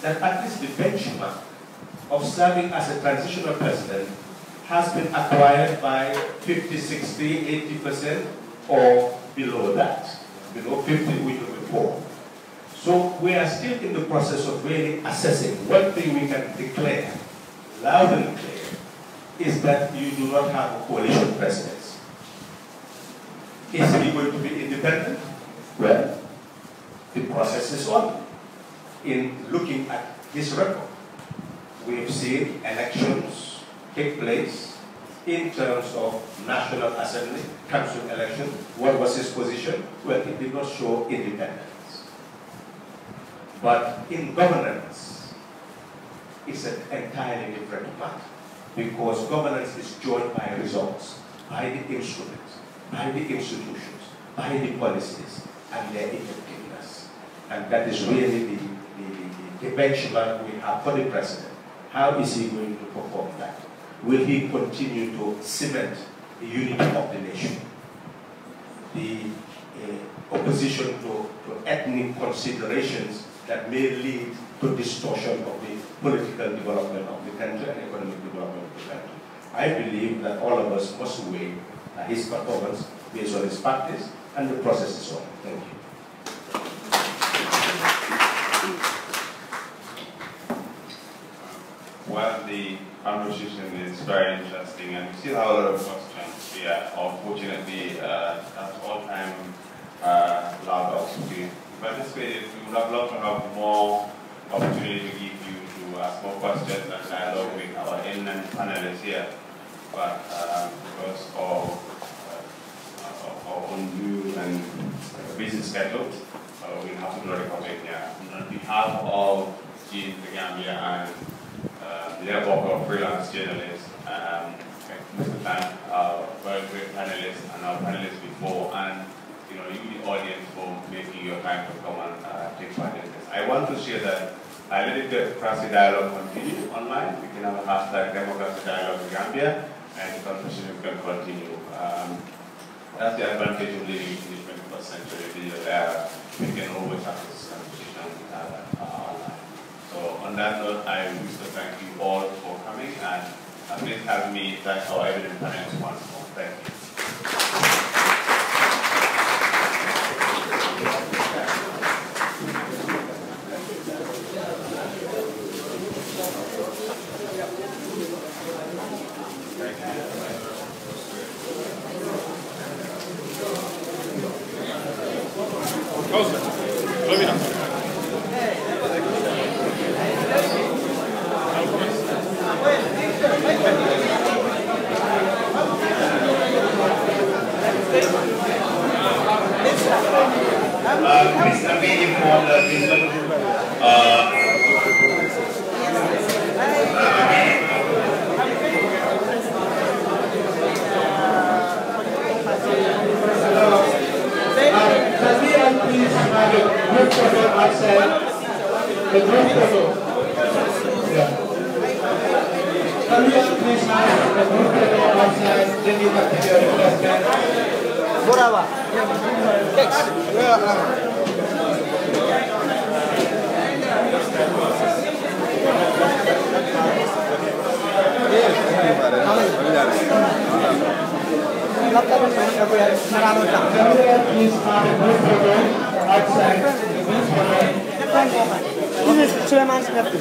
that at least the benchmark of serving as a transitional president has been acquired by 50, 60, 80% or below that, below 50 we were before. So we are still in the process of really assessing. One thing we can declare, loud and clear, is that you do not have a coalition presidency. Is he going to be independent? Well, the process is on. In looking at his record, we have seen elections take place in terms of National Assembly, Council election. What was his position? Well, it did not show independence. But in governance, it's an entirely different matter, because governance is joined by results, by the instruments, by the institutions, by the policies, and their effectiveness. And that is really the benchmark we have for the president. How is he going to perform that? Will he continue to cement the unity of the nation? The opposition to ethnic considerations that may lead to distortion of the political development of the country and economic development of the country. I believe that all of us must weigh his performance based on his practice, and the process is on. Thank you. Well, the conversation is very interesting, and we still have a lot of questions here. Unfortunately, that's all time allowed us to participate. We would have loved to have more opportunity to give you to ask more questions and dialogue with our eminent panelists here. But because of our own view and busy schedule, we have to draw the comment here. On behalf of GYIN Gambia and the network of freelance journalists, we thank our very great panelists and our panelists before, and you, the audience, for making your time to come and take part in this. I want to share that I let the democracy dialogue continue online. We can have a hashtag democracy dialogue in Gambia, and the conversation can continue. That's the advantage of living in the 21st century digital era. We can always have this conversation online. So on that note, I wish to thank you all for coming, and please have me thank our evident panelists once more. Thank you. Please let me inform that please have a group photo outside. The group photo. Yeah. Can we please have a group photo outside? Then you can take your refreshment. Borava. Thanks. Please have a group photo outside. This is Suleiman's nephew.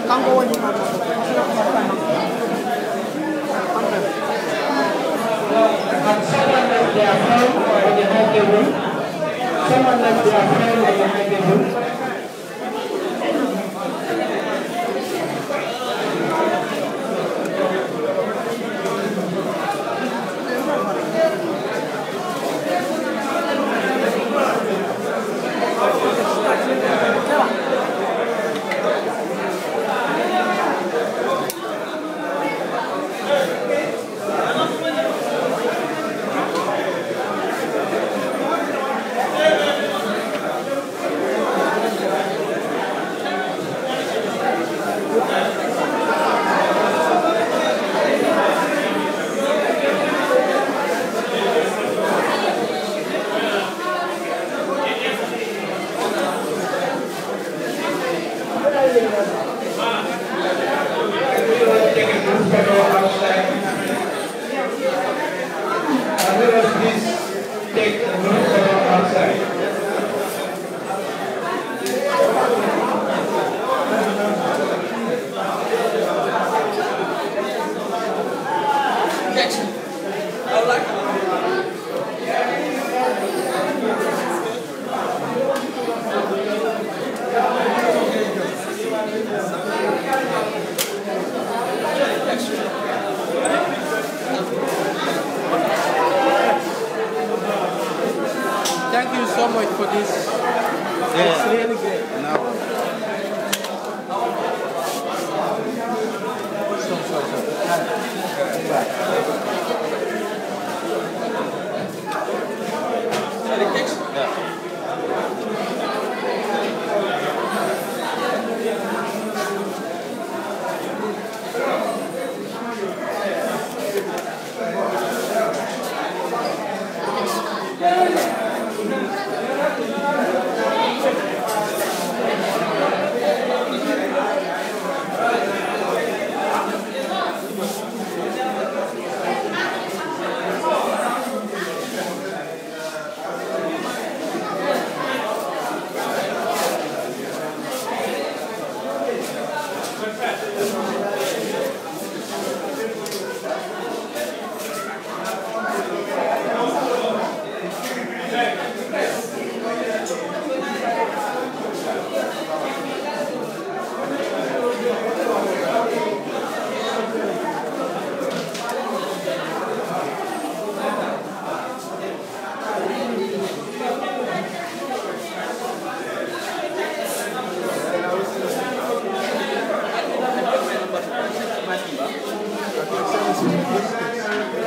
Can't go anymore. Someone left their phone behind the room. Someone left their phone behind the room. Thank you so much for this. Yeah. It's really great. No.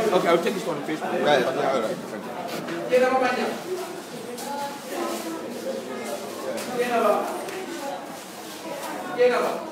Okay, I'll take this one on Facebook. Right, all right. Thank you.